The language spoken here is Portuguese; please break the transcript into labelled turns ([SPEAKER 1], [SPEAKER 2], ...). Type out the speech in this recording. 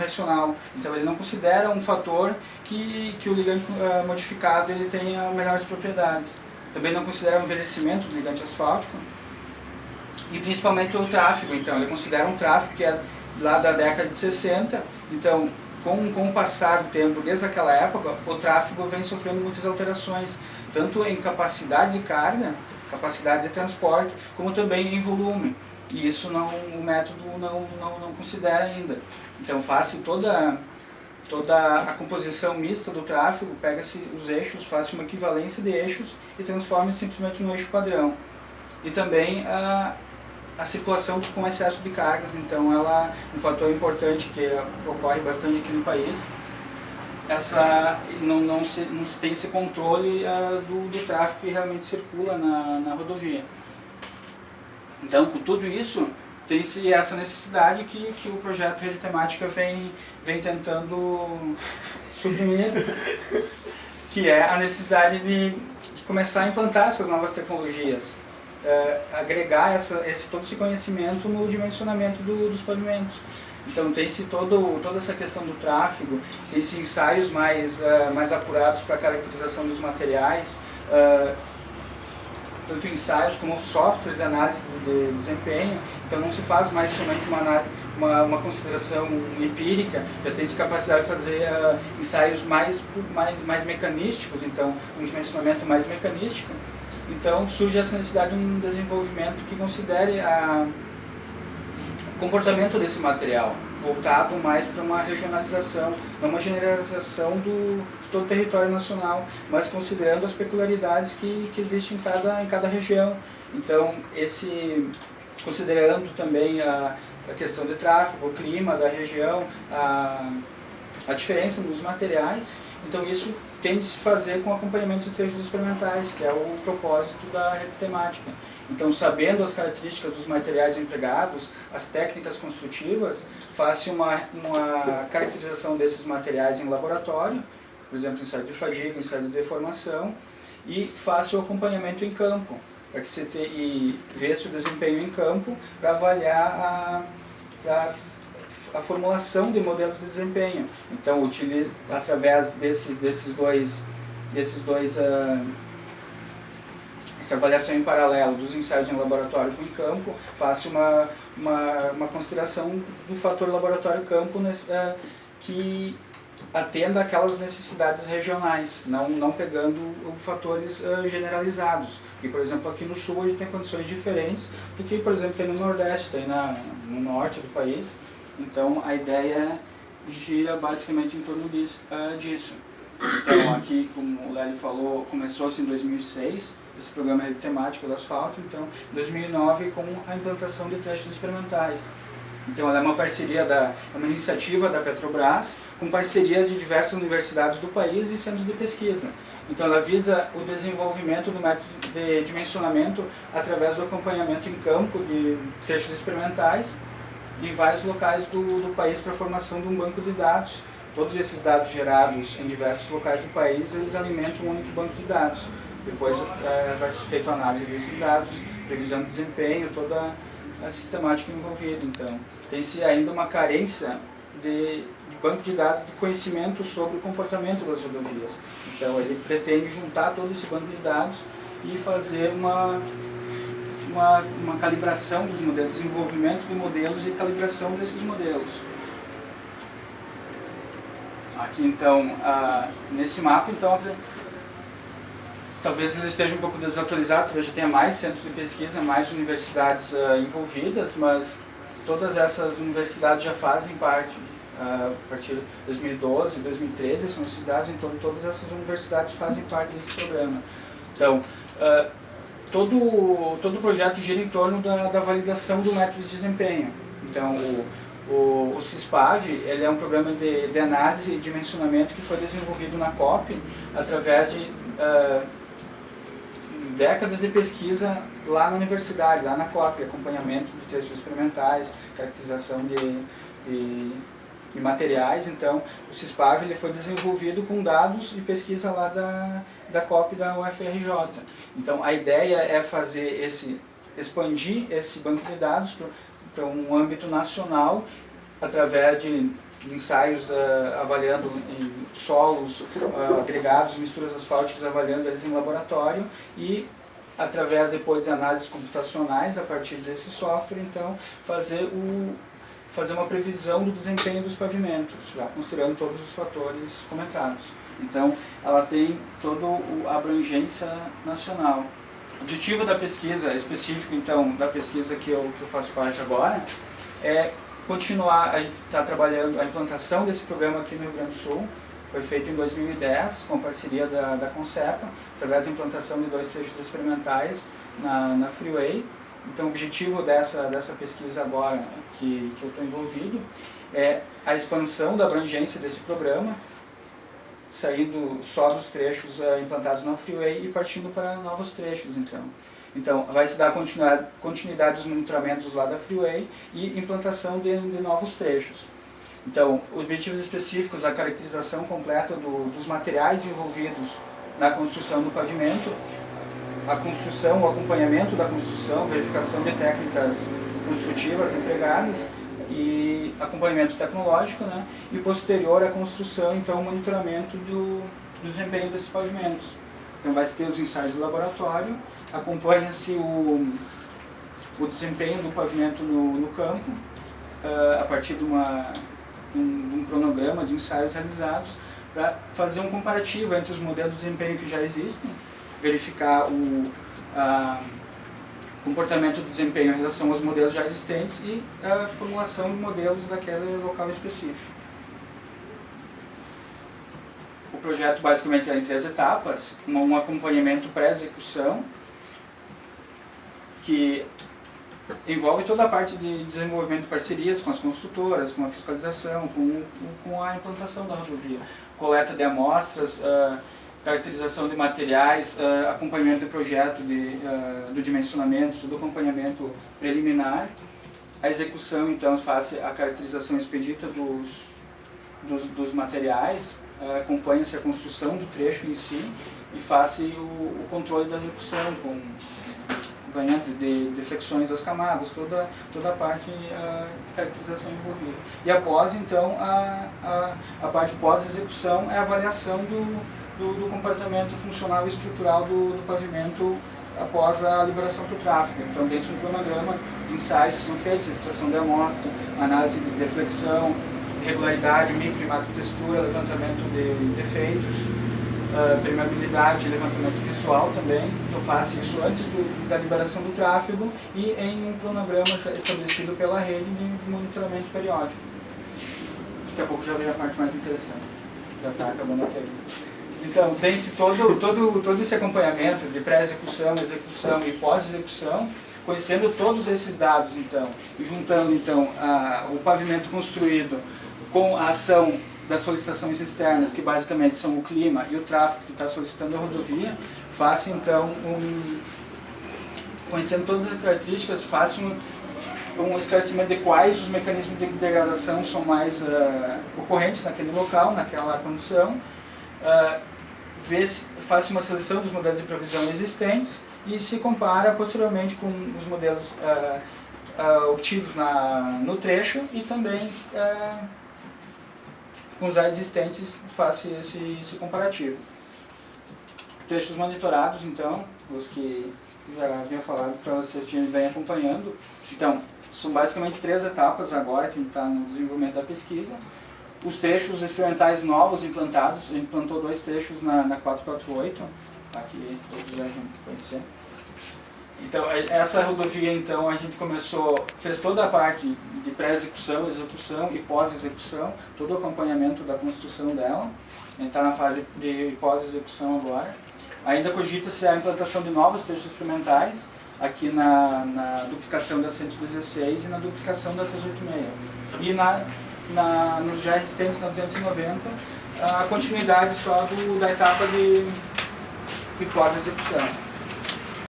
[SPEAKER 1] convencional. Então ele não considera um fator que o ligante modificado ele tenha melhores propriedades. Também não considera o envelhecimento do ligante asfáltico e principalmente o tráfego. Então ele considera um tráfego que é lá da década de 60. Então com o passar do tempo, desde aquela época, o tráfego vem sofrendo muitas alterações, tanto em capacidade de carga, capacidade de transporte, como também em volume. E isso o método não considera ainda. Então faz-se toda a composição mista do tráfego, pega-se os eixos, faz-se uma equivalência de eixos e transforma simplesmente no eixo padrão. E também a circulação com excesso de cargas, então ela um fator importante que ocorre bastante aqui no país. Não se tem esse controle do tráfego que realmente circula na rodovia. Então, com tudo isso, tem-se essa necessidade que o projeto Rede Temática vem tentando suprimir, que é a necessidade de começar a implantar essas novas tecnologias, agregar todo esse conhecimento no dimensionamento dos pavimentos. Então tem-se toda essa questão do tráfego, tem-se ensaios mais apurados para a caracterização dos materiais, tanto ensaios como softwares de análise de desempenho. Então não se faz mais somente uma consideração empírica, já tem-se capacidade de fazer ensaios mais mecanísticos, então um dimensionamento mais mecanístico. Então surge essa necessidade de um desenvolvimento que considere o comportamento desse material, voltado mais para uma regionalização, não uma generalização de todo o território nacional, mas considerando as peculiaridades que existem em cada região. Então, considerando também a questão de tráfego, o clima da região, a diferença nos materiais. Então, isso tem de se fazer com acompanhamento de trechos experimentais, que é o propósito da rede temática. Então, sabendo as características dos materiais empregados, as técnicas construtivas, faz-se uma caracterização desses materiais em laboratório, por exemplo, ensaio de fadiga, ensaio de deformação, e faz-se o acompanhamento em campo, para que e vê-se o desempenho em campo para avaliar a formulação de modelos de desempenho. Então, através essa avaliação em paralelo dos ensaios em laboratório com em campo, faz uma consideração do fator laboratório-campo que atenda aquelas necessidades regionais, não pegando fatores generalizados. E, por exemplo, aqui no Sul a gente tem condições diferentes do que, por exemplo, tem no Nordeste, tem no Norte do país. Então, a ideia gira basicamente em torno disso. Então, aqui, como o Lélio falou, começou-se em 2006, esse programa Rede Temática do Asfalto, então, em 2009, com a implantação de trechos experimentais. Então, ela é uma iniciativa da Petrobras, com parceria de diversas universidades do país e centros de pesquisa. Então, ela visa o desenvolvimento do método de dimensionamento através do acompanhamento em campo de trechos experimentais em vários locais do país para a formação de um banco de dados. Todos esses dados gerados em diversos locais do país, eles alimentam um único banco de dados. Depois vai ser feita a análise desses dados, previsão de desempenho, toda a sistemática envolvida. Então, tem-se ainda uma carência de banco de dados de conhecimento sobre o comportamento das rodovias. Então, ele pretende juntar todo esse banco de dados e fazer uma calibração dos modelos, desenvolvimento de modelos e calibração desses modelos. Aqui, então, nesse mapa, então, talvez ele esteja um pouco desatualizado, talvez já tenha mais centros de pesquisa, mais universidades envolvidas, mas todas essas universidades já fazem parte, a partir de 2012, 2013, são esses dados, então todas essas universidades fazem parte desse programa. Então, todo o projeto gira em torno da validação do método de desempenho. Então, o CISPAV, ele é um programa de análise e dimensionamento que foi desenvolvido na COP através de décadas de pesquisa lá na universidade, lá na COP, acompanhamento de trechos experimentais, caracterização de materiais. Então, o CISPAV ele foi desenvolvido com dados de pesquisa lá da COP da UFRJ. Então, a ideia é expandir esse banco de dados para um âmbito nacional, através de ensaios avaliando em solos, agregados, misturas asfálticas, avaliando eles em laboratório e através depois de análises computacionais a partir desse software, então fazer uma previsão do desempenho dos pavimentos, já considerando todos os fatores comentados. Então, ela tem toda a abrangência nacional. O objetivo da pesquisa, específico então da pesquisa que eu faço parte agora, é continuar, a gente está trabalhando a implantação desse programa aqui no Rio Grande do Sul. Foi feito em 2010, com parceria da Concepa, através da implantação de 2 trechos experimentais na Freeway. Então, o objetivo dessa pesquisa agora, que eu estou envolvido, é a expansão da abrangência desse programa, saindo só dos trechos implantados na Freeway e partindo para novos trechos, então. Então, vai se dar continuidade dos monitoramentos lá da Freeway e implantação de novos trechos. Então, objetivos específicos, a caracterização completa dos materiais envolvidos na construção do pavimento, a construção, o acompanhamento da construção, verificação de técnicas construtivas empregadas e acompanhamento tecnológico, né? E posterior à construção, então, o monitoramento do desempenho desses pavimentos. Então, vai se ter os ensaios de laboratório, acompanha-se o desempenho do pavimento no campo, a partir de um cronograma de ensaios realizados, para fazer um comparativo entre os modelos de desempenho que já existem, verificar o comportamento do desempenho em relação aos modelos já existentes e a formulação de modelos daquele local específico. O projeto basicamente é em 3 etapas, um acompanhamento pré-execução, que envolve toda a parte de desenvolvimento de parcerias com as construtoras, com a fiscalização, com a implantação da rodovia, coleta de amostras, caracterização de materiais, acompanhamento de projeto, do dimensionamento, todo o acompanhamento preliminar. A execução, então, faz a caracterização expedita dos materiais, acompanha-se a construção do trecho em si e faz-se o controle da execução, com acompanhamento de deflexões das camadas, toda a parte de caracterização envolvida. E após, então, a parte pós-execução é a avaliação do comportamento funcional e estrutural do pavimento após a liberação para o tráfego. Então, tem-se um cronograma de ensaios que são feitos, extração de amostra, análise de deflexão, irregularidade, micro e macrotextura, levantamento de defeitos, permeabilidade, levantamento visual também. Então, faça isso antes da liberação do tráfego e em um cronograma estabelecido pela rede de monitoramento periódico. Daqui a pouco já vem a parte mais interessante. Já está acabando a teoria. Então, tem-se todo esse acompanhamento de pré-execução, execução e pós-execução, conhecendo todos esses dados, então, e juntando, então, o pavimento construído com a ação das solicitações externas, que basicamente são o clima e o tráfego que está solicitando a rodovia, faça, então, conhecendo todas as características, faça um esclarecimento de quais os mecanismos de degradação são mais ocorrentes naquele local, naquela condição, faça uma seleção dos modelos de previsão existentes e se compara posteriormente com os modelos obtidos no trecho e também com os já existentes, faça esse comparativo. Trechos monitorados, então, os que já havia falado para vocês que vem acompanhando. Então, são basicamente 3 etapas agora que a gente está no desenvolvimento da pesquisa. Os trechos experimentais novos implantados, a gente implantou 2 trechos na 448, aqui todos já vão conhecer. Então, essa rodovia, então, a gente fez toda a parte de pré-execução, execução e pós-execução, todo o acompanhamento da construção dela. A gente está na fase de pós-execução agora. Ainda cogita-se a implantação de novos trechos experimentais, aqui na duplicação da 116 e na duplicação da 386. E nos já existentes na 290, a continuidade só da etapa de pós-execução.